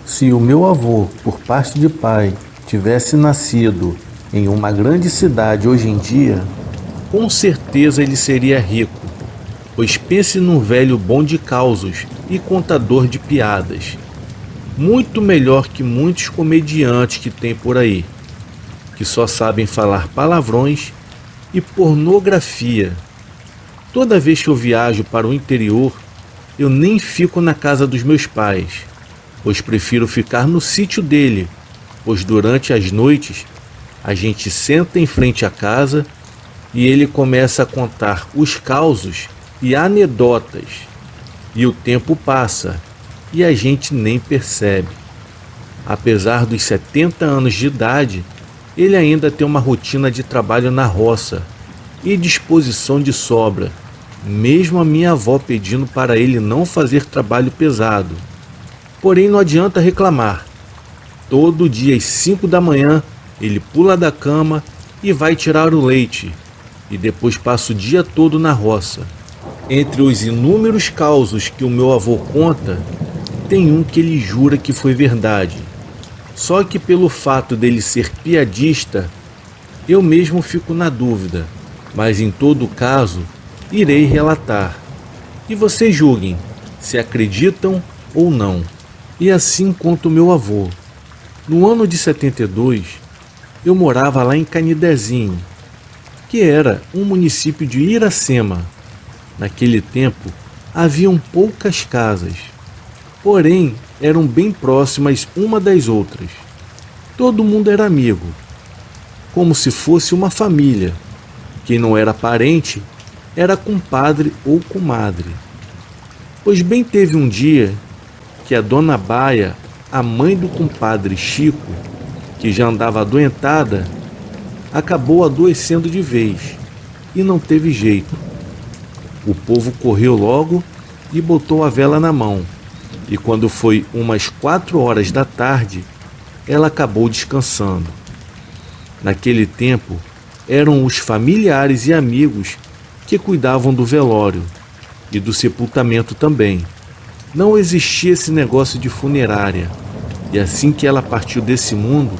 Se o meu avô, por parte de pai, tivesse nascido em uma grande cidade hoje em dia, com certeza ele seria rico, pois pense num velho bom de causos e contador de piadas. Muito melhor que muitos comediantes que tem por aí, que só sabem falar palavrões e pornografia. Toda vez que eu viajo para o interior, eu nem fico na casa dos meus pais, pois prefiro ficar no sítio dele, pois durante as noites a gente senta em frente à casa e ele começa a contar os causos e anedotas, e o tempo passa e a gente nem percebe. Apesar dos 70 anos de idade, ele ainda tem uma rotina de trabalho na roça e disposição de sobra, mesmo a minha avó pedindo para ele não fazer trabalho pesado. Porém, não adianta reclamar. Todo dia às 5 da manhã, ele pula da cama e vai tirar o leite, e depois passa o dia todo na roça. Entre os inúmeros causos que o meu avô conta, tem um que ele jura que foi verdade. Só que pelo fato dele ser piadista, eu mesmo fico na dúvida, mas em todo caso, irei relatar. E vocês julguem se acreditam ou não. E assim conta o meu avô. No ano de 72, eu morava lá em Canidezinho, que era um município de Iracema. Naquele tempo, haviam poucas casas, porém eram bem próximas uma das outras. Todo mundo era amigo, como se fosse uma família. Quem não era parente era compadre ou comadre. Pois bem teve um dia que a dona Baia, a mãe do compadre Chico, que já andava adoentada, acabou adoecendo de vez e não teve jeito. O povo correu logo e botou a vela na mão, e quando foi umas 4 horas da tarde, ela acabou descansando. Naquele tempo, eram os familiares e amigos que cuidavam do velório e do sepultamento também. Não existia esse negócio de funerária, e assim que ela partiu desse mundo,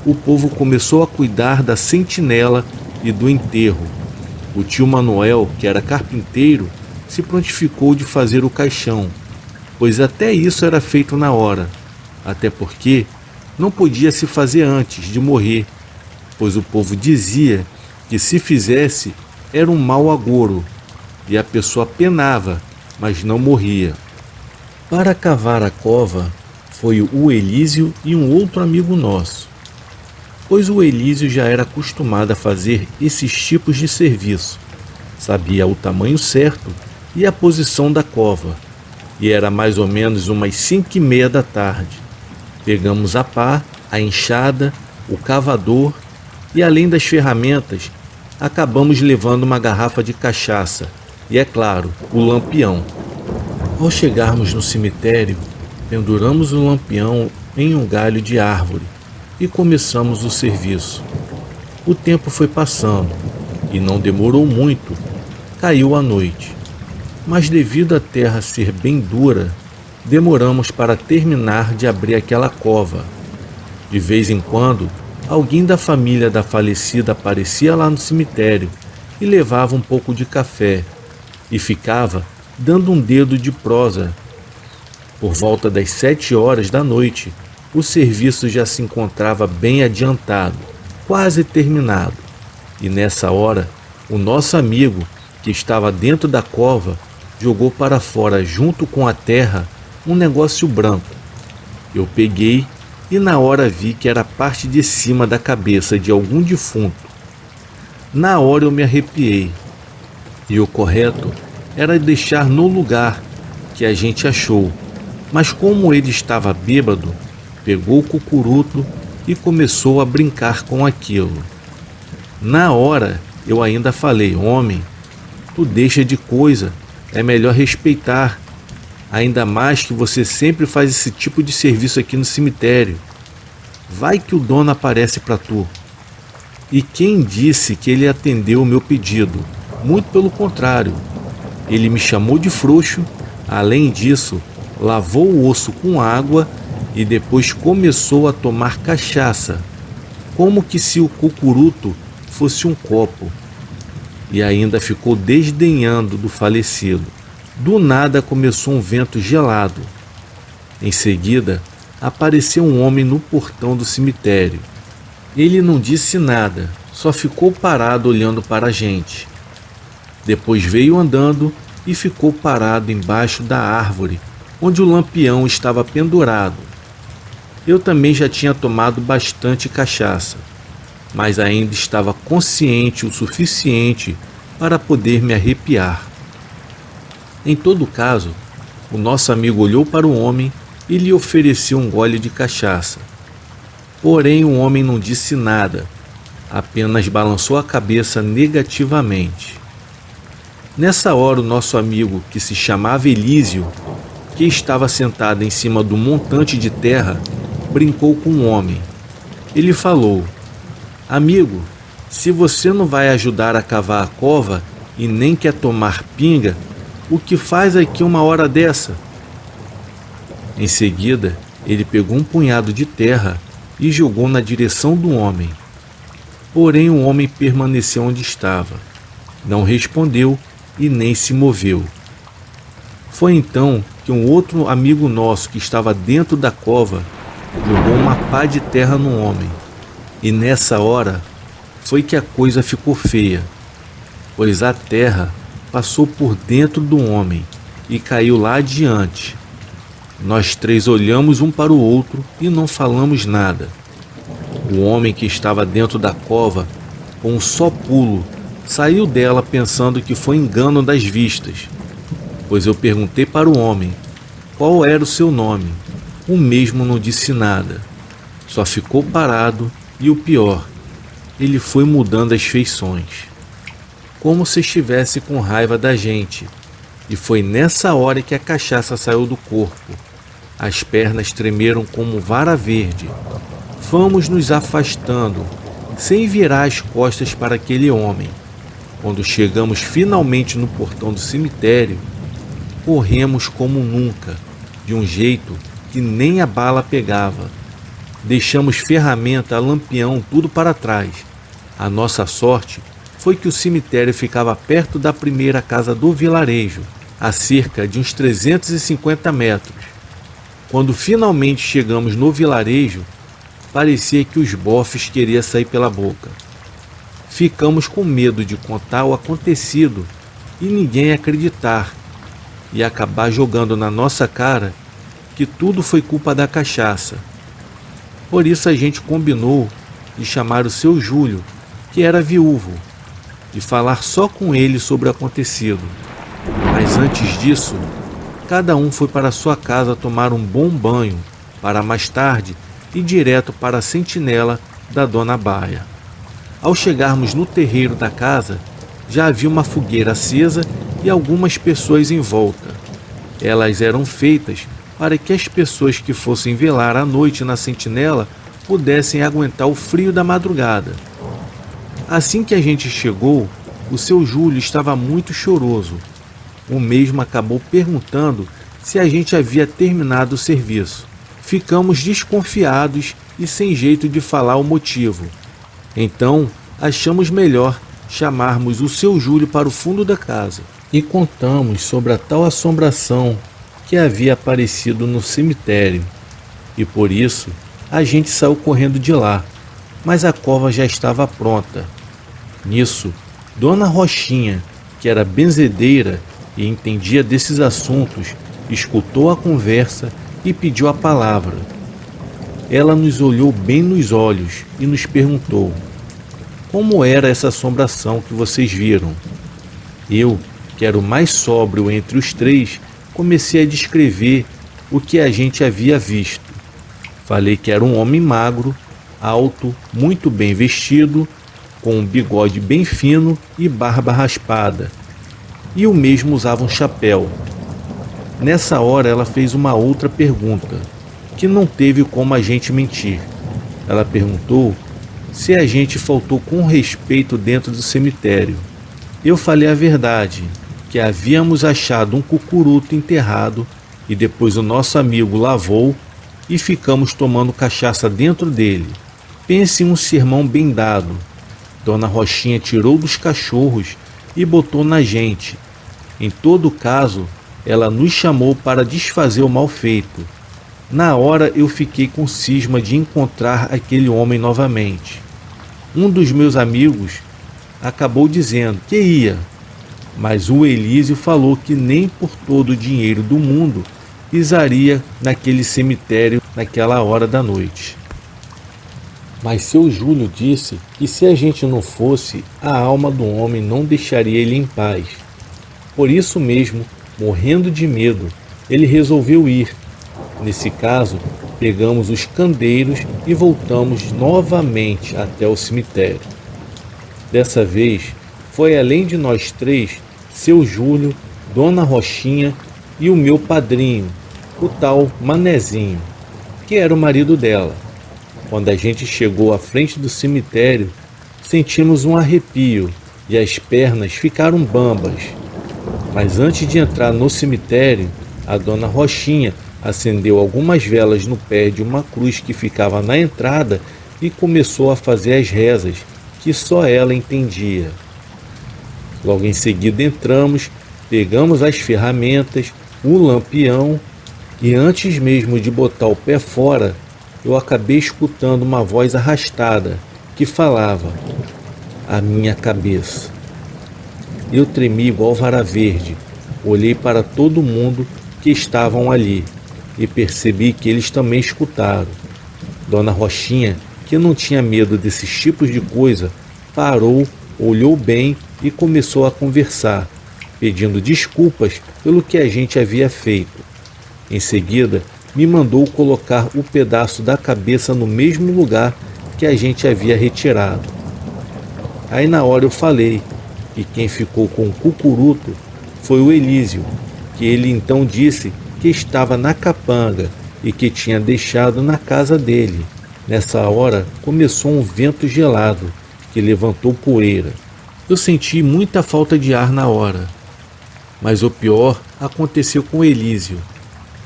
o povo começou a cuidar da sentinela e do enterro. O tio Manuel, que era carpinteiro, se prontificou de fazer o caixão, pois até isso era feito na hora, até porque não podia se fazer antes de morrer, pois o povo dizia que se fizesse era um mau agouro, e a pessoa penava, mas não morria. Para cavar a cova foi o Elísio e um outro amigo nosso, pois o Elísio já era acostumado a fazer esses tipos de serviço, sabia o tamanho certo e a posição da cova, e era mais ou menos umas 5:30 da tarde. Pegamos a pá, a enxada, o cavador e, além das ferramentas, acabamos levando uma garrafa de cachaça e, é claro, o lampião. Ao chegarmos no cemitério, penduramos o lampião em um galho de árvore e começamos o serviço. O tempo foi passando e não demorou muito, caiu a noite. Mas devido à terra ser bem dura, demoramos para terminar de abrir aquela cova. De vez em quando, alguém da família da falecida aparecia lá no cemitério e levava um pouco de café e ficava dando um dedo de prosa. Por volta das 7 horas da noite, o serviço já se encontrava bem adiantado, quase terminado. E nessa hora, o nosso amigo, que estava dentro da cova, jogou para fora, junto com a terra, um negócio branco. Eu peguei e na hora vi que era a parte de cima da cabeça de algum defunto. Na hora eu me arrepiei. E o correto era deixar no lugar que a gente achou. Mas como ele estava bêbado, pegou o cucuruto e começou a brincar com aquilo. Na hora eu ainda falei: homem, tu deixa de coisa, é melhor respeitar. Ainda mais que você sempre faz esse tipo de serviço aqui no cemitério. Vai que o dono aparece para tu. E quem disse que ele atendeu o meu pedido? Muito pelo contrário. Ele me chamou de frouxo, além disso, lavou o osso com água e depois começou a tomar cachaça, como que se o cucuruto fosse um copo, e ainda ficou desdenhando do falecido. Do nada começou um vento gelado. Em seguida, apareceu um homem no portão do cemitério. Ele não disse nada, só ficou parado olhando para a gente. Depois veio andando e ficou parado embaixo da árvore, onde o lampião estava pendurado. Eu também já tinha tomado bastante cachaça, mas ainda estava consciente o suficiente para poder me arrepiar. Em todo caso, o nosso amigo olhou para o homem e lhe ofereceu um gole de cachaça. Porém, o homem não disse nada, apenas balançou a cabeça negativamente. Nessa hora, o nosso amigo, que se chamava Elísio, que estava sentado em cima do montante de terra, brincou com o homem. Ele falou: "Amigo, se você não vai ajudar a cavar a cova e nem quer tomar pinga, o que faz aqui uma hora dessa?" Em seguida, ele pegou um punhado de terra e jogou na direção do homem. Porém, o homem permaneceu onde estava. Não respondeu e nem se moveu. Foi então que um outro amigo nosso que estava dentro da cova jogou uma pá de terra no homem. E nessa hora foi que a coisa ficou feia, pois a terra passou por dentro do homem e caiu lá adiante. Nós três olhamos um para o outro e não falamos nada. O homem que estava dentro da cova, com um só pulo, saiu dela pensando que foi engano das vistas, pois eu perguntei para o homem qual era o seu nome. O mesmo não disse nada, só ficou parado e o pior, ele foi mudando as feições, como se estivesse com raiva da gente, e foi nessa hora que a cachaça saiu do corpo. As pernas tremeram como vara verde. Fomos nos afastando, sem virar as costas para aquele homem. Quando chegamos finalmente no portão do cemitério, corremos como nunca, de um jeito que nem a bala pegava. Deixamos ferramenta, lampião, tudo para trás. A nossa sorte foi que o cemitério ficava perto da primeira casa do vilarejo, a cerca de uns 350 metros. Quando finalmente chegamos no vilarejo, parecia que os bofes queriam sair pela boca. Ficamos com medo de contar o acontecido e ninguém acreditar e acabar jogando na nossa cara que tudo foi culpa da cachaça. Por isso a gente combinou de chamar o seu Júlio, que era viúvo, e falar só com ele sobre o acontecido. Mas antes disso, cada um foi para sua casa tomar um bom banho, para mais tarde ir direto para a sentinela da Dona Baia. Ao chegarmos no terreiro da casa, já havia uma fogueira acesa e algumas pessoas em volta. Elas eram feitas para que as pessoas que fossem velar à noite na sentinela pudessem aguentar o frio da madrugada. Assim que a gente chegou, o seu Júlio estava muito choroso. O mesmo acabou perguntando se a gente havia terminado o serviço. Ficamos desconfiados e sem jeito de falar o motivo. Então, achamos melhor chamarmos o seu Júlio para o fundo da casa e contamos sobre a tal assombração que havia aparecido no cemitério. E por isso, a gente saiu correndo de lá, mas a cova já estava pronta. Nisso, Dona Rochinha, que era benzedeira e entendia desses assuntos, escutou a conversa e pediu a palavra. Ela nos olhou bem nos olhos e nos perguntou: como era essa assombração que vocês viram? Eu, que era o mais sóbrio entre os três, comecei a descrever o que a gente havia visto. Falei que era um homem magro, alto, muito bem vestido, com um bigode bem fino e barba raspada. E o mesmo usava um chapéu. Nessa hora ela fez uma outra pergunta, que não teve como a gente mentir. Ela perguntou se a gente faltou com respeito dentro do cemitério. Eu falei a verdade, que havíamos achado um cucuruto enterrado e depois o nosso amigo lavou e ficamos tomando cachaça dentro dele. Pense em um sermão bem dado. Dona Rochinha tirou dos cachorros e botou na gente. Em todo caso, ela nos chamou para desfazer o mal feito. Na hora eu fiquei com cisma de encontrar aquele homem novamente. Um dos meus amigos acabou dizendo que ia, mas o Elísio falou que nem por todo o dinheiro do mundo pisaria naquele cemitério naquela hora da noite. Mas seu Júlio disse que se a gente não fosse, a alma do homem não deixaria ele em paz. Por isso mesmo, morrendo de medo, ele resolveu ir. Nesse caso, pegamos os candeiros e voltamos novamente até o cemitério. Dessa vez, foi além de nós três, seu Júlio, Dona Rochinha e o meu padrinho, o tal Manezinho, que era o marido dela. Quando a gente chegou à frente do cemitério, sentimos um arrepio e as pernas ficaram bambas. Mas antes de entrar no cemitério, a Dona Rochinha acendeu algumas velas no pé de uma cruz que ficava na entrada e começou a fazer as rezas, que só ela entendia. Logo em seguida entramos, pegamos as ferramentas, o lampião e antes mesmo de botar o pé fora, eu acabei escutando uma voz arrastada que falava: "A minha cabeça". Eu tremi igual vara verde, olhei para todo mundo que estavam ali e percebi que eles também escutaram. Dona Rochinha, que não tinha medo desses tipos de coisa, parou, olhou bem e começou a conversar, pedindo desculpas pelo que a gente havia feito. Em seguida, me mandou colocar o pedaço da cabeça no mesmo lugar que a gente havia retirado. Aí na hora eu falei que quem ficou com o cucuruto foi o Elísio, que ele então disse que estava na capanga e que tinha deixado na casa dele. Nessa hora começou um vento gelado que levantou poeira. Eu senti muita falta de ar na hora, mas o pior aconteceu com Elísio.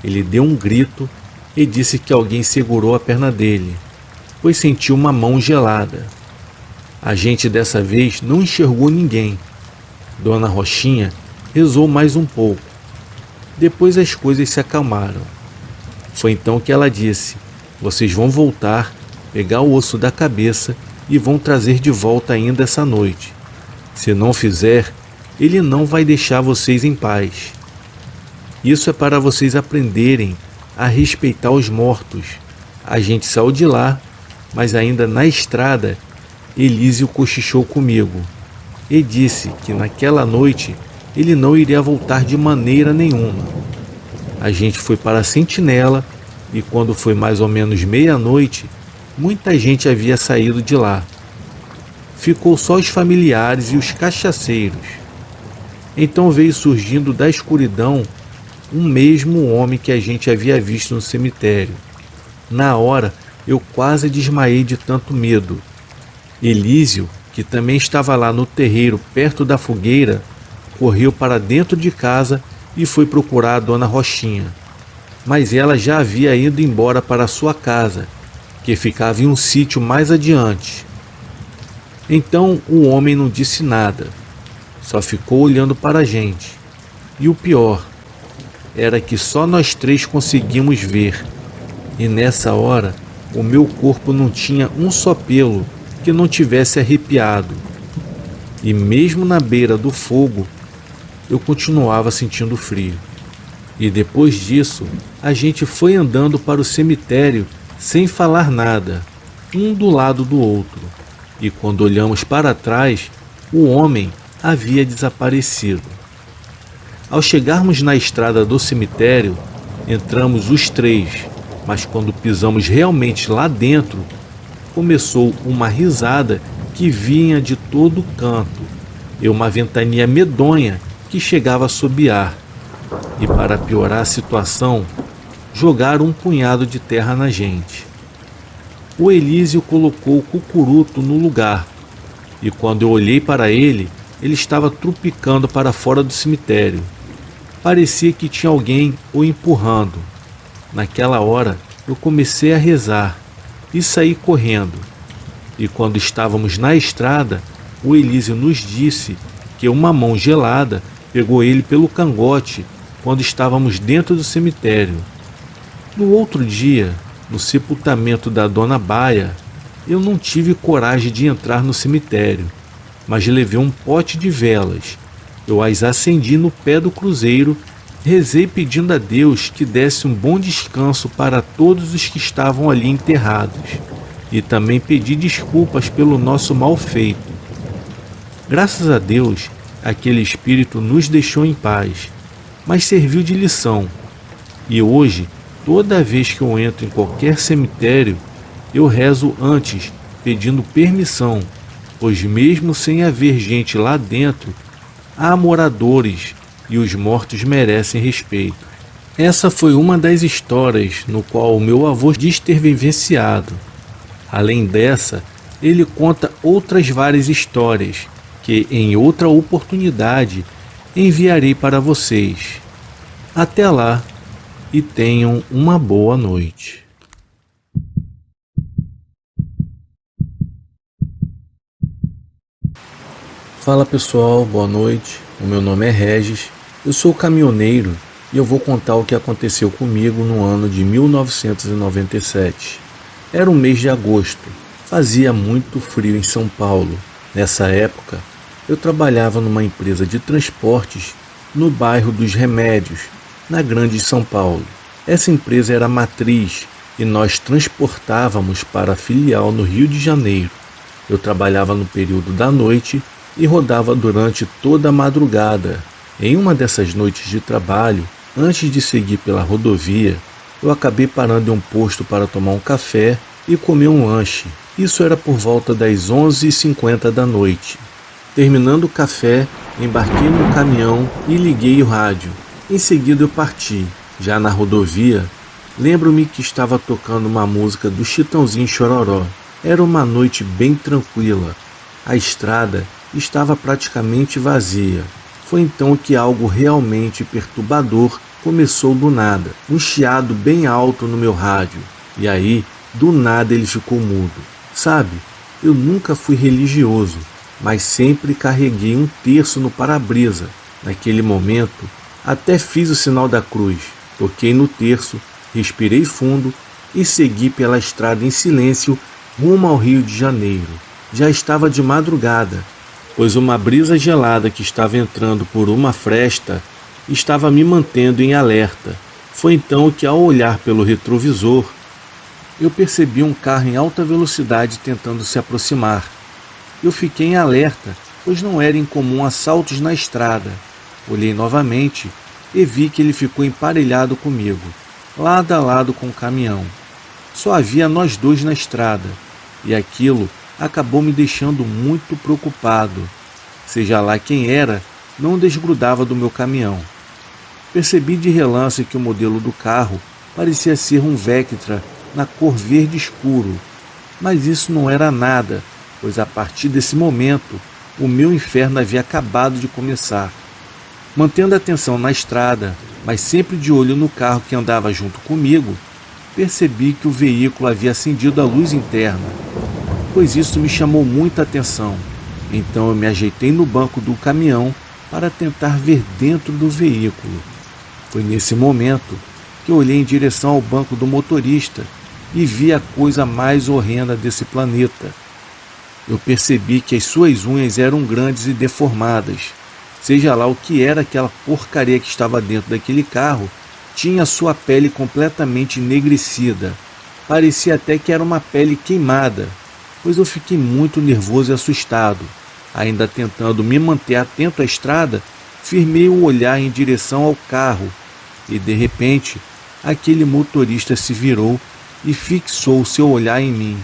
Ele deu um grito e disse que alguém segurou a perna dele, pois sentiu uma mão gelada. A gente dessa vez não enxergou ninguém. Dona Rochinha rezou mais um pouco. Depois as coisas se acalmaram. Foi então que ela disse: "Vocês vão voltar, pegar o osso da cabeça e vão trazer de volta ainda essa noite. Se não fizer, ele não vai deixar vocês em paz. Isso é para vocês aprenderem a respeitar os mortos." A gente saiu de lá, mas ainda na estrada, Elísio cochichou comigo e disse que naquela noite ele não iria voltar de maneira nenhuma. A gente foi para a sentinela e quando foi mais ou menos meia-noite, muita gente havia saído de lá. Ficou só os familiares e os cachaceiros. Então veio surgindo da escuridão um mesmo homem que a gente havia visto no cemitério. Na hora, eu quase desmaiei de tanto medo. Elísio, que também estava lá no terreiro perto da fogueira, correu para dentro de casa e foi procurar a Dona Rochinha. Mas ela já havia ido embora para sua casa, que ficava em um sítio mais adiante. Então o homem não disse nada, só ficou olhando para a gente. E o pior era que só nós três conseguimos ver. E nessa hora, o meu corpo não tinha um só pelo que não tivesse arrepiado. E mesmo na beira do fogo, eu continuava sentindo frio. E depois disso, a gente foi andando para o cemitério sem falar nada, um do lado do outro. E quando olhamos para trás, o homem havia desaparecido. Ao chegarmos na estrada do cemitério, entramos os três, mas quando pisamos realmente lá dentro, começou uma risada que vinha de todo canto e uma ventania medonha que chegava a assobiar. E para piorar a situação, jogaram um punhado de terra na gente. O Elísio colocou o cucuruto no lugar, e quando eu olhei para ele, ele estava trupicando para fora do cemitério. Parecia que tinha alguém o empurrando. Naquela hora, eu comecei a rezar e saí correndo. E quando estávamos na estrada, o Elísio nos disse que uma mão gelada pegou ele pelo cangote quando estávamos dentro do cemitério. No outro dia, no sepultamento da Dona Baia, eu não tive coragem de entrar no cemitério, mas levei um pote de velas. Eu as acendi no pé do cruzeiro, rezei pedindo a Deus que desse um bom descanso para todos os que estavam ali enterrados, e também pedi desculpas pelo nosso mal feito. Graças a Deus, aquele espírito nos deixou em paz, mas serviu de lição. E hoje, toda vez que eu entro em qualquer cemitério, eu rezo antes, pedindo permissão, pois mesmo sem haver gente lá dentro, há moradores e os mortos merecem respeito. Essa foi uma das histórias no qual o meu avô diz ter vivenciado. Além dessa, ele conta outras várias histórias que em outra oportunidade enviarei para vocês. Até lá e tenham uma boa noite. Fala pessoal, boa noite. O meu nome é Regis, eu sou caminhoneiro e eu vou contar o que aconteceu comigo no ano de 1997. Era o mês de agosto, fazia muito frio em São Paulo. Nessa época, eu trabalhava numa empresa de transportes no bairro dos Remédios, na Grande São Paulo. Essa empresa era matriz e nós transportávamos para a filial no Rio de Janeiro. Eu trabalhava no período da noite e rodava durante toda a madrugada. Em uma dessas noites de trabalho, antes de seguir pela rodovia, eu acabei parando em um posto para tomar um café e comer um lanche. Isso era por volta das 11h50 da noite. Terminando o café, embarquei no caminhão e liguei o rádio. Em seguida eu parti. Já na rodovia, lembro-me que estava tocando uma música do Chitãozinho Chororó. Era uma noite bem tranquila. A estrada estava praticamente vazia. Foi então que algo realmente perturbador começou do nada. Um chiado bem alto no meu rádio. E aí, do nada ele ficou mudo. Sabe, eu nunca fui religioso, mas sempre carreguei um terço no para-brisa. Naquele momento, até fiz o sinal da cruz. Toquei no terço, respirei fundo e segui pela estrada em silêncio rumo ao Rio de Janeiro. Já estava de madrugada, pois uma brisa gelada que estava entrando por uma fresta estava me mantendo em alerta. Foi então que, ao olhar pelo retrovisor, eu percebi um carro em alta velocidade tentando se aproximar. Eu fiquei em alerta, pois não era incomum assaltos na estrada. Olhei novamente e vi que ele ficou emparelhado comigo, lado a lado com o caminhão. Só havia nós dois na estrada, e aquilo acabou me deixando muito preocupado. Seja lá quem era, não desgrudava do meu caminhão. Percebi de relance que o modelo do carro parecia ser um Vectra na cor verde escuro, mas isso não era nada, pois a partir desse momento o meu inferno havia acabado de começar. Mantendo a atenção na estrada, mas sempre de olho no carro que andava junto comigo, percebi que o veículo havia acendido a luz interna, pois isso me chamou muita atenção. Então eu me ajeitei no banco do caminhão para tentar ver dentro do veículo. Foi nesse momento que eu olhei em direção ao banco do motorista e vi a coisa mais horrenda desse planeta. Eu percebi que as suas unhas eram grandes e deformadas. Seja lá o que era aquela porcaria que estava dentro daquele carro, tinha sua pele completamente enegrecida. Parecia até que era uma pele queimada, pois eu fiquei muito nervoso e assustado. Ainda tentando me manter atento à estrada, firmei o olhar em direção ao carro e, de repente, aquele motorista se virou e fixou seu olhar em mim.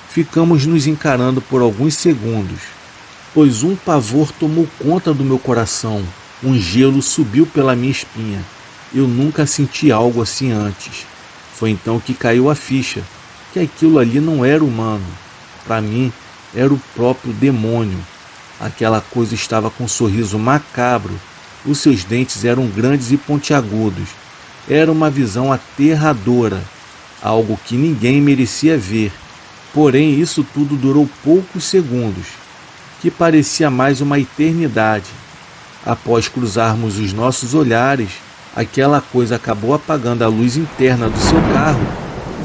Ficamos nos encarando por alguns segundos, pois um pavor tomou conta do meu coração. Um gelo subiu pela minha espinha. Eu nunca senti algo assim antes. Foi então que caiu a ficha, que aquilo ali não era humano. Para mim, era o próprio demônio. Aquela coisa estava com um sorriso macabro. Os seus dentes eram grandes e pontiagudos. Era uma visão aterradora. algo que ninguém merecia ver. Porém, isso tudo durou poucos segundos, que parecia mais uma eternidade. Após cruzarmos os nossos olhares, aquela coisa acabou apagando a luz interna do seu carro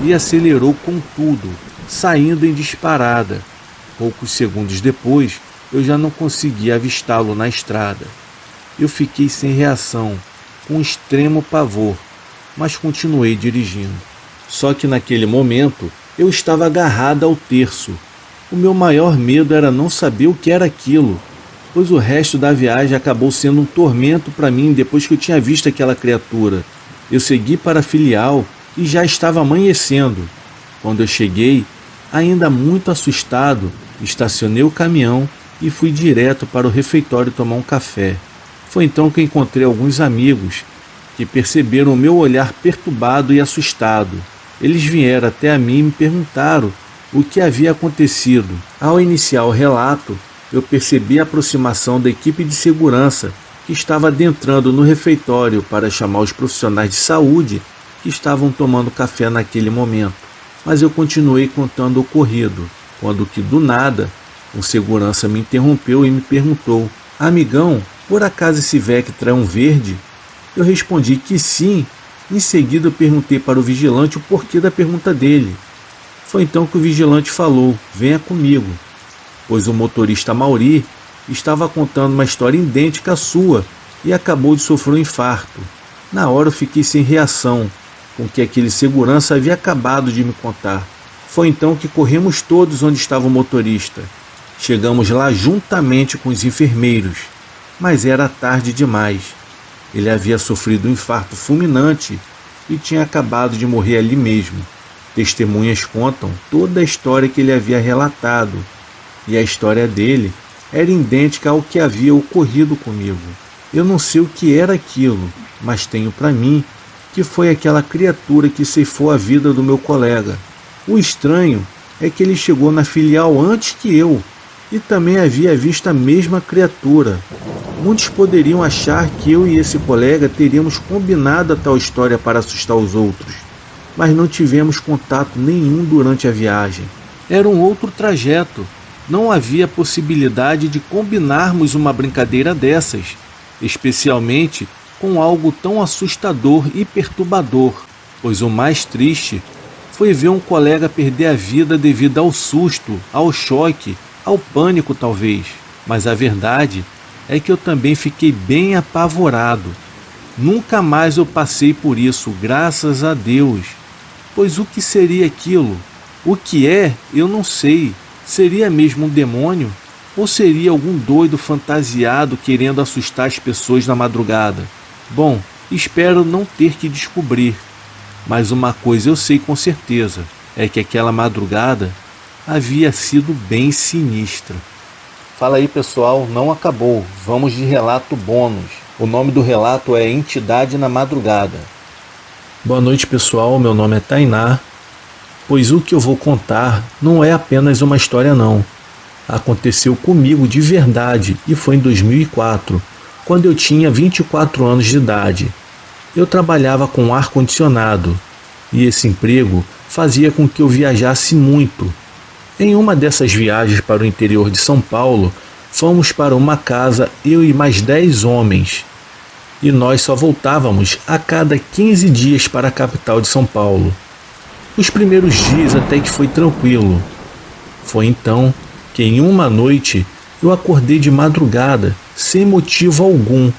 e acelerou com tudo, saindo em disparada. Poucos segundos depois, eu já não conseguia avistá-lo na estrada. Eu fiquei sem reação, com extremo pavor, mas continuei dirigindo. Só que naquele momento, eu estava agarrado ao terço. O meu maior medo era não saber o que era aquilo, pois o resto da viagem acabou sendo um tormento para mim depois que eu tinha visto aquela criatura. Eu segui para a filial e já estava amanhecendo. Quando eu cheguei, ainda muito assustado, estacionei o caminhão e fui direto para o refeitório tomar um café. Foi então que encontrei alguns amigos que perceberam o meu olhar perturbado e assustado. Eles vieram até a mim e me perguntaram o que havia acontecido. Ao iniciar o relato, eu percebi a aproximação da equipe de segurança que estava adentrando no refeitório para chamar os profissionais de saúde que estavam tomando café naquele momento. Mas eu continuei contando o ocorrido, quando que do nada, um segurança me interrompeu e me perguntou: "Amigão, por acaso esse Vectra é um verde?" Eu respondi que sim. Em seguida eu perguntei para o vigilante o porquê da pergunta dele. Foi então que o vigilante falou: "Venha comigo", pois o motorista Mauri estava contando uma história idêntica à sua e acabou de sofrer um infarto. Na hora eu fiquei sem reação com o que aquele segurança havia acabado de me contar. Foi então que corremos todos onde estava o motorista. Chegamos lá juntamente com os enfermeiros, mas era tarde demais. Ele havia sofrido um infarto fulminante e tinha acabado de morrer ali mesmo. Testemunhas contam toda a história que ele havia relatado, e a história dele era idêntica ao que havia ocorrido comigo. Eu não sei o que era aquilo, mas tenho para mim que foi aquela criatura que ceifou a vida do meu colega. O estranho é que ele chegou na filial antes que eu, e também havia visto a mesma criatura. Muitos poderiam achar que eu e esse colega teríamos combinado a tal história para assustar os outros, mas não tivemos contato nenhum durante a viagem. Era um outro trajeto. Não havia possibilidade de combinarmos uma brincadeira dessas, especialmente com algo tão assustador e perturbador, pois o mais triste foi ver um colega perder a vida devido ao susto, ao choque, ao pânico talvez. Mas a verdade é que eu também fiquei bem apavorado. Nunca mais eu passei por isso, graças a Deus. Pois o que seria aquilo? O que é, eu não sei. Seria mesmo um demônio? Ou seria algum doido fantasiado querendo assustar as pessoas na madrugada? Bom, espero não ter que descobrir. Mas uma coisa eu sei com certeza, é que aquela madrugada havia sido bem sinistra. Fala aí pessoal, não acabou, vamos de relato bônus. O nome do relato é Entidade na Madrugada. Boa noite pessoal, meu nome é Tainá, pois o que eu vou contar não é apenas uma história não. Aconteceu comigo de verdade e foi em 2004, quando eu tinha 24 anos de idade. Eu trabalhava com ar-condicionado e esse emprego fazia com que eu viajasse muito. Em uma dessas viagens para o interior de São Paulo, fomos para uma casa, eu e mais 10 homens. E nós só voltávamos a cada 15 dias para a capital de São Paulo. Os primeiros dias até que foi tranquilo. Foi então que em uma noite eu acordei de madrugada, sem motivo algum.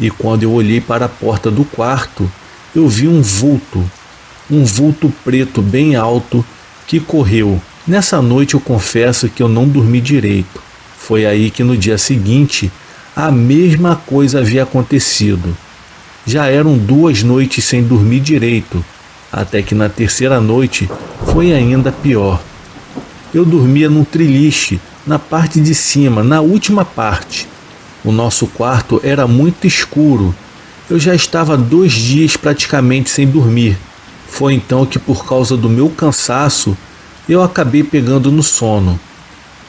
E quando eu olhei para a porta do quarto, eu vi um vulto preto bem alto que correu. Nessa noite eu confesso que eu não dormi direito. Foi aí que no dia seguinte a mesma coisa havia acontecido. Já eram 2 noites sem dormir direito, até que na terceira noite foi ainda pior. Eu dormia num triliche, na parte de cima, na última parte. O nosso quarto era muito escuro. Eu já estava 2 dias praticamente sem dormir. Foi então que, por causa do meu cansaço, eu acabei pegando no sono.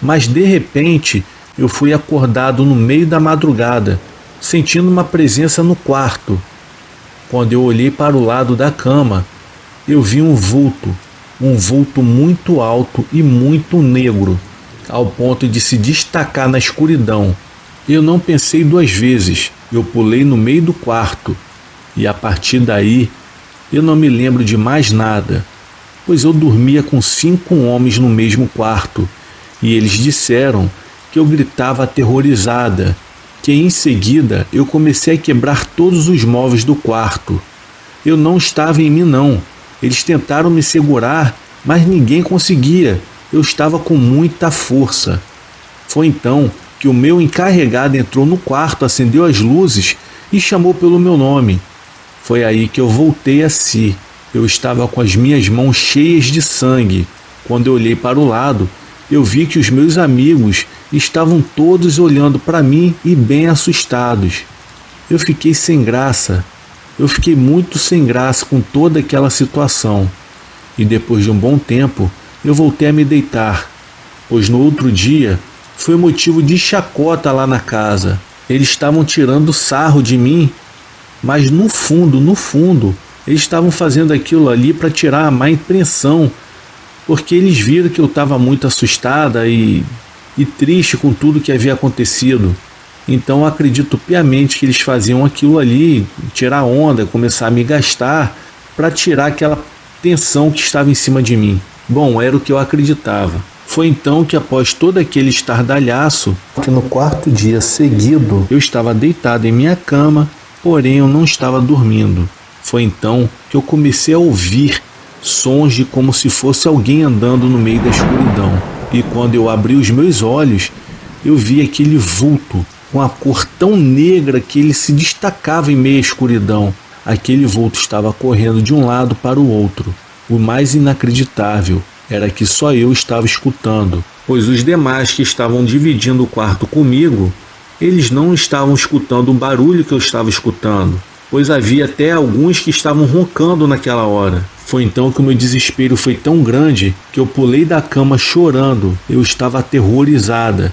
Mas de repente eu fui acordado no meio da madrugada, sentindo uma presença no quarto. Quando eu olhei para o lado da cama, eu vi um vulto muito alto e muito negro, ao ponto de se destacar na escuridão. Eu não pensei duas vezes, eu pulei no meio do quarto e a partir daí eu não me lembro de mais nada, pois eu dormia com 5 homens no mesmo quarto e eles disseram que eu gritava aterrorizada, que em seguida eu comecei a quebrar todos os móveis do quarto. Eu não estava em mim não, eles tentaram me segurar, mas ninguém conseguia, eu estava com muita força. Foi então que o meu encarregado entrou no quarto, acendeu as luzes e chamou pelo meu nome. Foi aí que eu voltei a si. Eu estava com as minhas mãos cheias de sangue. Quando eu olhei para o lado, eu vi que os meus amigos estavam todos olhando para mim e bem assustados. Eu fiquei sem graça. Eu fiquei muito sem graça com toda aquela situação. E depois de um bom tempo, eu voltei a me deitar, pois no outro dia foi motivo de chacota lá na casa. Eles estavam tirando sarro de mim, mas no fundo, eles estavam fazendo aquilo ali para tirar a má impressão, porque eles viram que eu estava muito assustada e triste com tudo que havia acontecido. Então eu acredito piamente que eles faziam aquilo ali, tirar onda, começar a me gastar, para tirar aquela tensão que estava em cima de mim. Bom, era o que eu acreditava. Foi então que após todo aquele estardalhaço, que no 4º dia seguido eu estava deitado em minha cama, porém eu não estava dormindo. Foi então que eu comecei a ouvir sons de como se fosse alguém andando no meio da escuridão. E quando eu abri os meus olhos, eu vi aquele vulto com a cor tão negra que ele se destacava em meio à escuridão. Aquele vulto estava correndo de um lado para o outro. O mais inacreditável era que só eu estava escutando, pois os demais que estavam dividindo o quarto comigo, eles não estavam escutando o barulho que eu estava escutando, pois havia até alguns que estavam roncando naquela hora. Foi então que o meu desespero foi tão grande que eu pulei da cama chorando. Eu estava aterrorizada.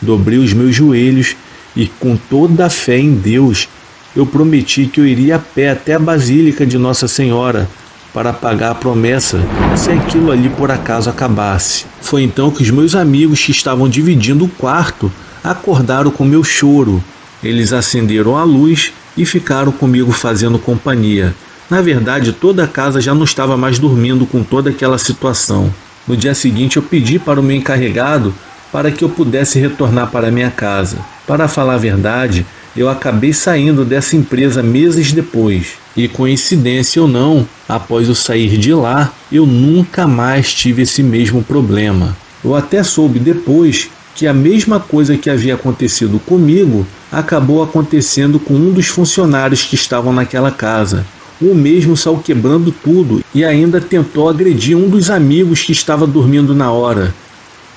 Dobrei os meus joelhos e, com toda a fé em Deus, eu prometi que eu iria a pé até a Basílica de Nossa Senhora para pagar a promessa se aquilo ali por acaso acabasse. Foi então que os meus amigos que estavam dividindo o quarto acordaram com meu choro. Eles acenderam a luz e ficaram comigo fazendo companhia. Na verdade, toda a casa já não estava mais dormindo com toda aquela situação. No dia seguinte eu pedi para o meu encarregado para que eu pudesse retornar para minha casa. Para falar a verdade, eu acabei saindo dessa empresa meses depois. E coincidência ou não, após eu sair de lá, eu nunca mais tive esse mesmo problema. Eu até soube depois que a mesma coisa que havia acontecido comigo acabou acontecendo com um dos funcionários que estavam naquela casa. O mesmo saiu quebrando tudo e ainda tentou agredir um dos amigos que estava dormindo na hora.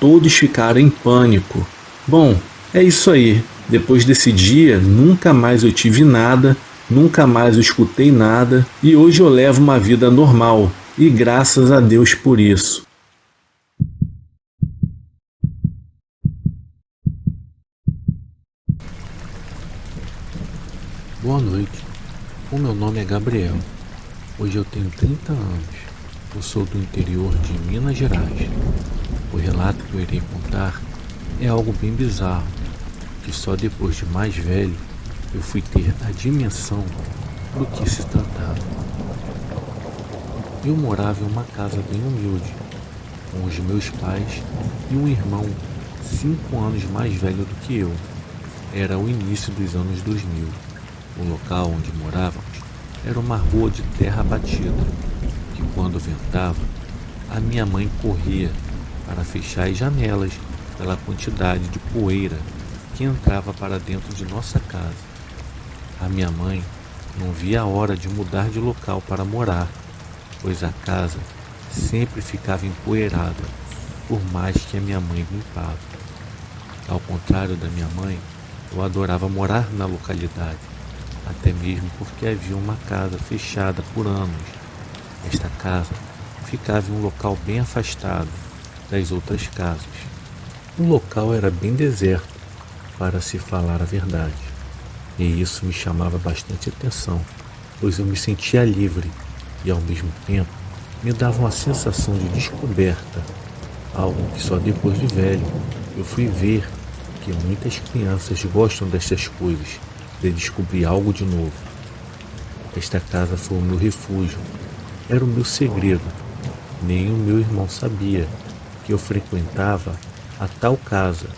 Todos ficaram em pânico. Bom, é isso aí. Depois desse dia, nunca mais eu tive nada, nunca mais eu escutei nada e hoje eu levo uma vida normal e graças a Deus por isso. Boa noite. O meu nome é Gabriel. Hoje eu tenho 30 anos. Eu sou do interior de Minas Gerais. O relato que eu irei contar é algo bem bizarro, que só depois de mais velho eu fui ter a dimensão do que se tratava. Eu morava em uma casa bem humilde, com os meus pais e um irmão 5 anos mais velho do que eu. Era o início dos anos 2000. O local onde morávamos era uma rua de terra batida, que quando ventava, a minha mãe corria para fechar as janelas pela quantidade de poeira que entrava para dentro de nossa casa. A minha mãe não via a hora de mudar de local para morar, pois a casa sempre ficava empoeirada, por mais que a minha mãe limpava. Ao contrário da minha mãe, eu adorava morar na localidade, até mesmo porque havia uma casa fechada por anos. Esta casa ficava em um local bem afastado das outras casas. O local era bem deserto, para se falar a verdade, e isso me chamava bastante atenção, pois eu me sentia livre e ao mesmo tempo me dava uma sensação de descoberta, algo que só depois de velho eu fui ver que muitas crianças gostam destas coisas, de descobrir algo de novo. Esta casa foi o meu refúgio, era o meu segredo. Nem o meu irmão sabia que eu frequentava a tal casa.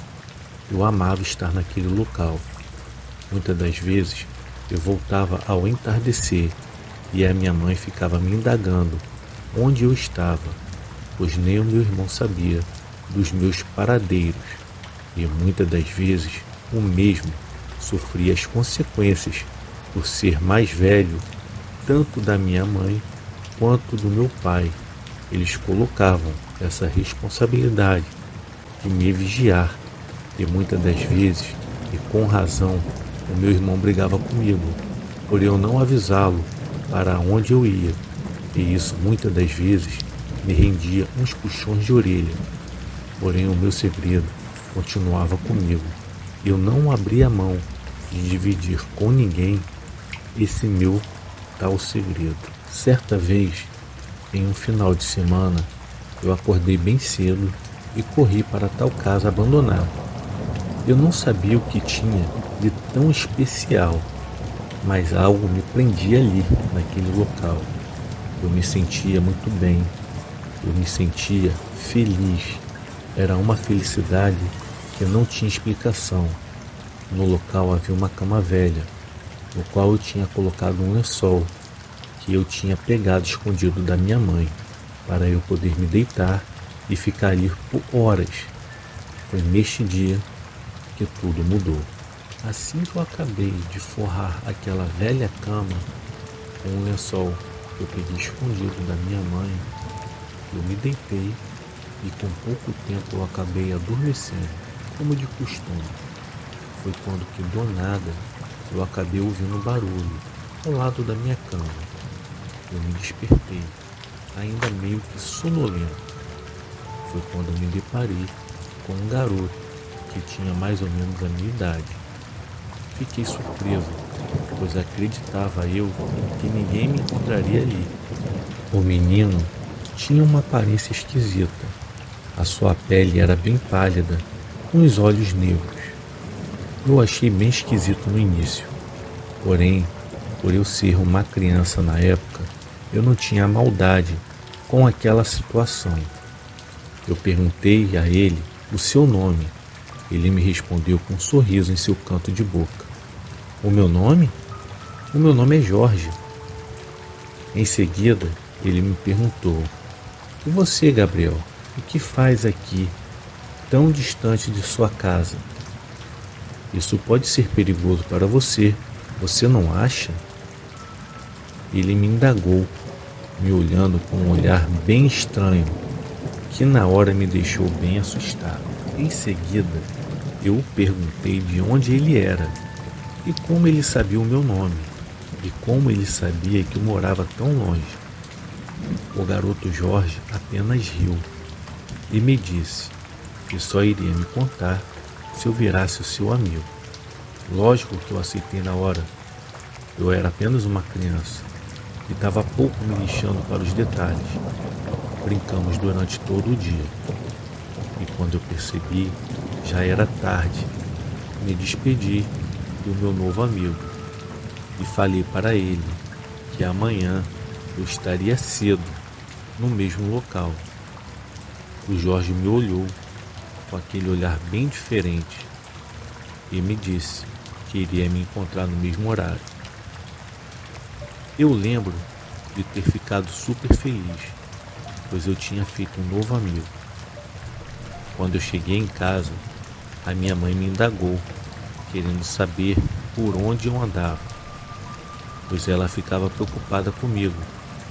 Eu amava estar naquele local. Muitas das vezes eu voltava ao entardecer e a minha mãe ficava me indagando onde eu estava, pois nem o meu irmão sabia dos meus paradeiros, e muitas das vezes o mesmo sofria as consequências por ser mais velho, tanto da minha mãe quanto do meu pai. Eles colocavam essa responsabilidade de me vigiar, e muitas das vezes, e com razão, o meu irmão brigava comigo por eu não avisá-lo para onde eu ia, e isso muitas das vezes me rendia uns puxões de orelha. Porém, o meu segredo continuava comigo. Eu não abria mão de dividir com ninguém esse meu tal segredo. Certa vez, em um final de semana, eu acordei bem cedo e corri para tal casa abandonada. Eu não sabia o que tinha de tão especial, mas algo me prendia ali, naquele local. Eu me sentia muito bem, eu me sentia feliz. Era uma felicidade que não tinha explicação. No local havia uma cama velha, no qual eu tinha colocado um lençol que eu tinha pegado escondido da minha mãe, para eu poder me deitar e ficar ali por horas. Foi neste dia que tudo mudou. Assim que eu acabei de forrar aquela velha cama com um lençol que eu peguei escondido da minha mãe, eu me deitei e com pouco tempo eu acabei adormecendo, como de costume. Foi quando que do nada eu acabei ouvindo um barulho ao lado da minha cama. Eu me despertei, ainda meio que sonolento. Foi quando eu me deparei com um garoto que tinha mais ou menos a minha idade. Fiquei surpreso, pois acreditava eu que ninguém me encontraria ali. O menino tinha uma aparência esquisita. A sua pele era bem pálida, com os olhos negros. Eu achei bem esquisito no início, porém, por eu ser uma criança na época, eu não tinha maldade com aquela situação. Eu perguntei a ele o seu nome. Ele me respondeu com um sorriso em seu canto de boca. O meu nome? O meu nome é Jorge. Em seguida, ele me perguntou: E você, Gabriel, o que faz aqui, tão distante de sua casa? Isso pode ser perigoso para você, você não acha? Ele me indagou, me olhando com um olhar bem estranho, que na hora me deixou bem assustado. Em seguida, eu o perguntei de onde ele era e como ele sabia o meu nome e como ele sabia que eu morava tão longe. O garoto Jorge apenas riu e me disse que só iria me contar se eu virasse o seu amigo. Lógico que eu aceitei na hora. Eu era apenas uma criança e estava pouco me lixando para os detalhes. Brincamos durante todo o dia. E quando eu percebi, já era tarde. Me despedi do meu novo amigo e falei para ele que amanhã eu estaria cedo no mesmo local. O Jorge me olhou com aquele olhar bem diferente e me disse que iria me encontrar no mesmo horário. Eu lembro de ter ficado super feliz, pois eu tinha feito um novo amigo. Quando eu cheguei em casa, a minha mãe me indagou, querendo saber por onde eu andava, pois ela ficava preocupada comigo,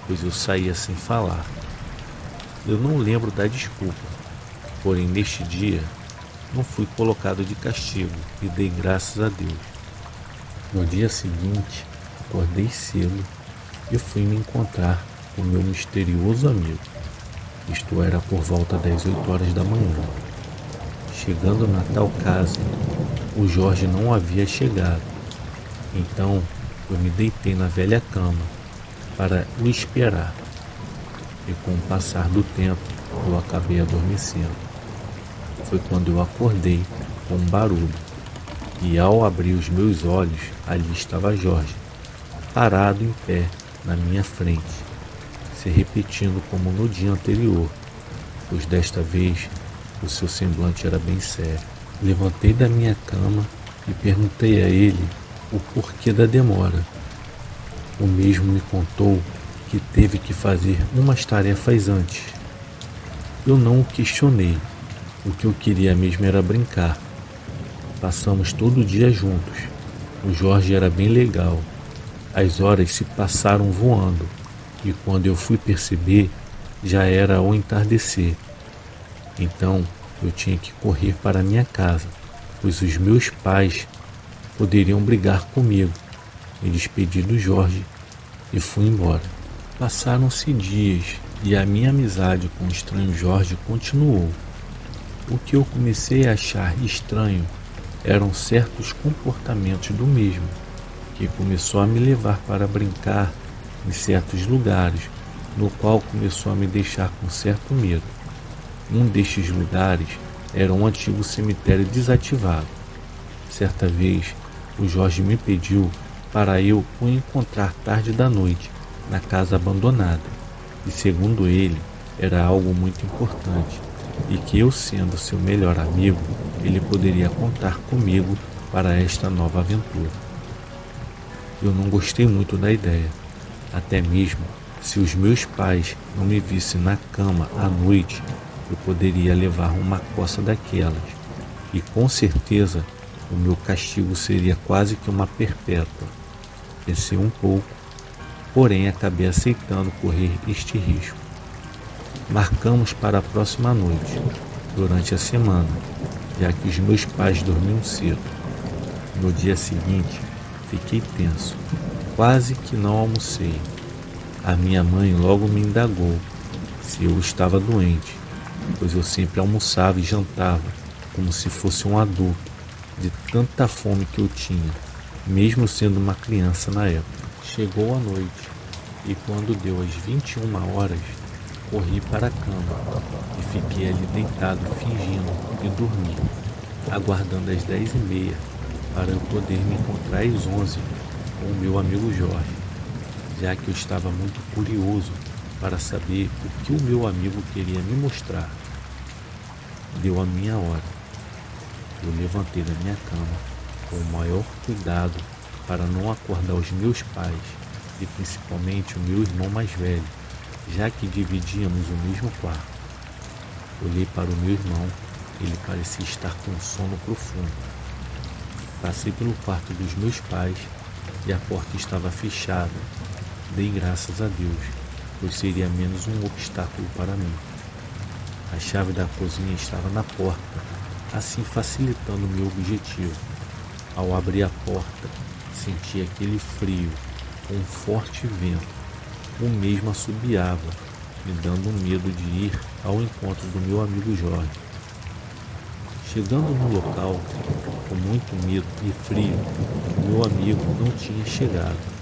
pois eu saía sem falar. Eu não lembro da desculpa, porém neste dia não fui colocado de castigo e dei graças a Deus. No dia seguinte, acordei cedo e fui me encontrar com meu misterioso amigo. Isto era por volta das 8 horas da manhã. Chegando na tal casa, o Jorge não havia chegado. Então, eu me deitei na velha cama para o esperar. e com o passar do tempo eu acabei adormecendo. Foi quando eu acordei com um barulho e ao abrir os meus olhos, ali estava Jorge, parado em pé na minha frente, se repetindo como no dia anterior, pois desta vez o seu semblante era bem sério. Levantei da minha cama e perguntei a ele o porquê da demora. O mesmo me contou que teve que fazer umas tarefas antes. Eu não o questionei. O que eu queria mesmo era brincar. Passamos todo o dia juntos. O Jorge era bem legal. As horas se passaram voando e quando eu fui perceber, já era ao entardecer. Então eu tinha que correr para minha casa, pois os meus pais poderiam brigar comigo. Me despedi do Jorge e fui embora. Passaram-se dias e a minha amizade com o estranho Jorge continuou. O que eu comecei a achar estranho eram certos comportamentos do mesmo, que começou a me levar para brincar em certos lugares, no qual começou a me deixar com certo medo. Um destes lugares era um antigo cemitério desativado. Certa vez, o Jorge me pediu para eu o encontrar tarde da noite na casa abandonada, e segundo ele, era algo muito importante, e que eu, sendo seu melhor amigo, ele poderia contar comigo para esta nova aventura. Eu não gostei muito da ideia, até mesmo se os meus pais não me vissem na cama à noite, eu poderia levar uma coça daquelas, e com certeza o meu castigo seria quase que uma perpétua. Pensei um pouco, porém acabei aceitando correr este risco. Marcamos para a próxima noite, durante a semana, já que os meus pais dormiam cedo. No dia seguinte, fiquei tenso, quase que não almocei. A minha mãe logo me indagou se eu estava doente, pois eu sempre almoçava e jantava como se fosse um adulto, de tanta fome que eu tinha, mesmo sendo uma criança na época. Chegou a noite e quando deu as 21 horas, corri para a cama e fiquei ali deitado fingindo de dormir, aguardando as 10h30 para eu poder me encontrar às 11 com o meu amigo Jorge, já que eu estava muito curioso para saber o que o meu amigo queria me mostrar. Deu a minha hora. Eu levantei da minha cama com o maior cuidado para não acordar os meus pais e principalmente o meu irmão mais velho, já que dividíamos o mesmo quarto. Olhei para o meu irmão, ele parecia estar com sono profundo. Passei pelo quarto dos meus pais e a porta estava fechada. Dei graças a Deus, pois seria menos um obstáculo para mim. A chave da cozinha estava na porta, assim facilitando o meu objetivo. Ao abrir a porta, senti aquele frio, com um forte vento. O mesmo assobiava, me dando um medo de ir ao encontro do meu amigo Jorge. Chegando no local, com muito medo e frio, meu amigo não tinha chegado.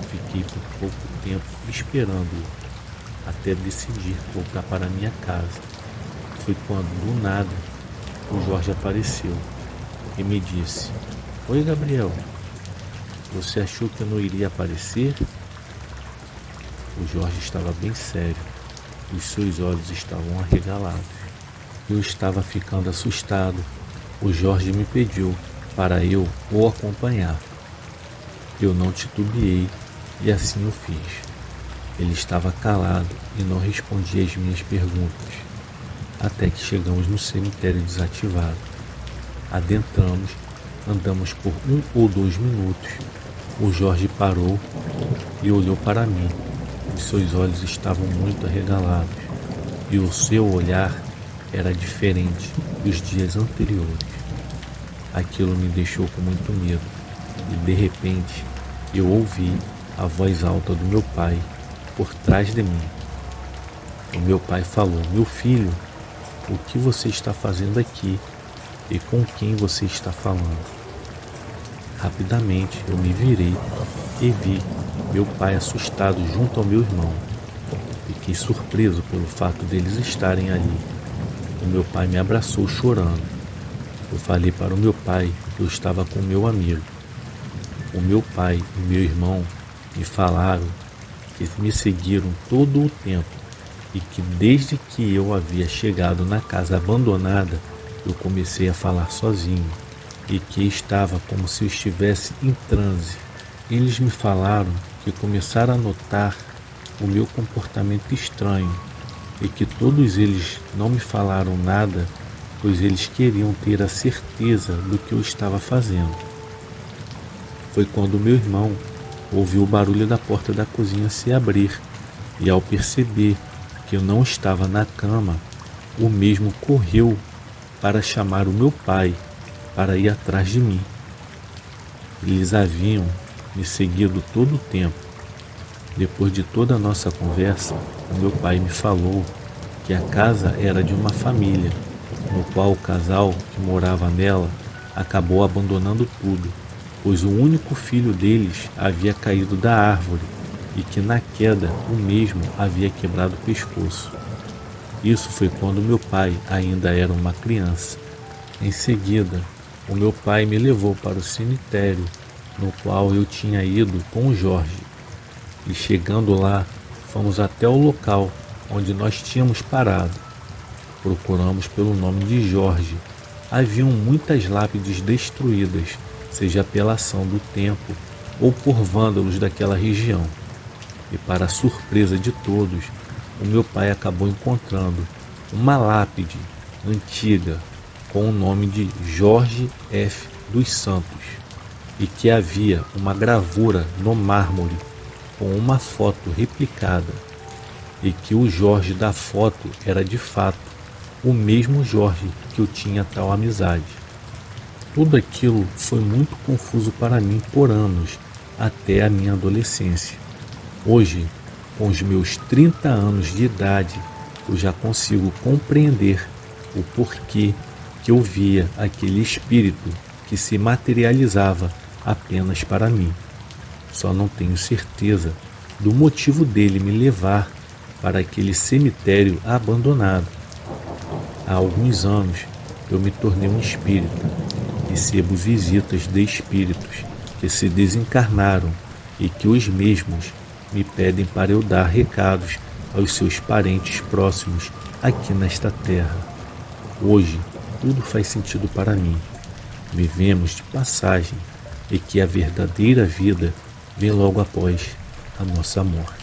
Fiquei por pouco tempo esperando-o, até decidir voltar para minha casa. Foi quando, do nada, o Jorge apareceu e me disse: "Oi, Gabriel, você achou que eu não iria aparecer?" O Jorge estava bem sério, os seus olhos estavam arregalados. Eu estava ficando assustado. O Jorge me pediu para eu o acompanhar. Eu não titubeei e assim o fiz. Ele estava calado e não respondia às minhas perguntas, até que chegamos no cemitério desativado. Adentramos, andamos por 1 ou 2 minutos. O Jorge parou e olhou para mim. Os seus olhos estavam muito arregalados e o seu olhar era diferente dos dias anteriores. Aquilo me deixou com muito medo e de repente eu ouvi a voz alta do meu pai por trás de mim. O meu pai falou: "Meu filho, o que você está fazendo aqui e com quem você está falando?" Rapidamente eu me virei e vi meu pai assustado junto ao meu irmão. Fiquei surpreso pelo fato deles estarem ali. O meu pai me abraçou chorando. Eu falei para o meu pai que eu estava com meu amigo. O meu pai e meu irmão me falaram que me seguiram todo o tempo e que desde que eu havia chegado na casa abandonada, eu comecei a falar sozinho e que estava como se eu estivesse em transe. Eles me falaram que começaram a notar o meu comportamento estranho e que todos eles não me falaram nada, pois eles queriam ter a certeza do que eu estava fazendo. Foi quando meu irmão ouviu o barulho da porta da cozinha se abrir e, ao perceber que eu não estava na cama, o mesmo correu para chamar o meu pai para ir atrás de mim. Eles haviam me seguido todo o tempo. Depois de toda a nossa conversa, o meu pai me falou que a casa era de uma família, no qual o casal que morava nela acabou abandonando tudo, pois o único filho deles havia caído da árvore e que na queda o mesmo havia quebrado o pescoço. Isso foi quando meu pai ainda era uma criança. Em seguida, o meu pai me levou para o cemitério, no qual eu tinha ido com o Jorge. E chegando lá, fomos até o local onde nós tínhamos parado. Procuramos pelo nome de Jorge. Haviam muitas lápides destruídas, seja pela ação do tempo ou por vândalos daquela região. E para a surpresa de todos, o meu pai acabou encontrando uma lápide antiga com o nome de Jorge F. dos Santos e que havia uma gravura no mármore com uma foto replicada e que o Jorge da foto era de fato o mesmo Jorge que eu tinha tal amizade. Tudo aquilo foi muito confuso para mim por anos, até a minha adolescência. Hoje, com os meus 30 anos de idade, eu já consigo compreender o porquê que eu via aquele espírito que se materializava apenas para mim. Só não tenho certeza do motivo dele me levar para aquele cemitério abandonado. Há alguns anos eu me tornei um espírita. Recebo visitas de espíritos que se desencarnaram e que os mesmos me pedem para eu dar recados aos seus parentes próximos aqui nesta terra. Hoje, tudo faz sentido para mim. Vivemos de passagem e que a verdadeira vida vem logo após a nossa morte.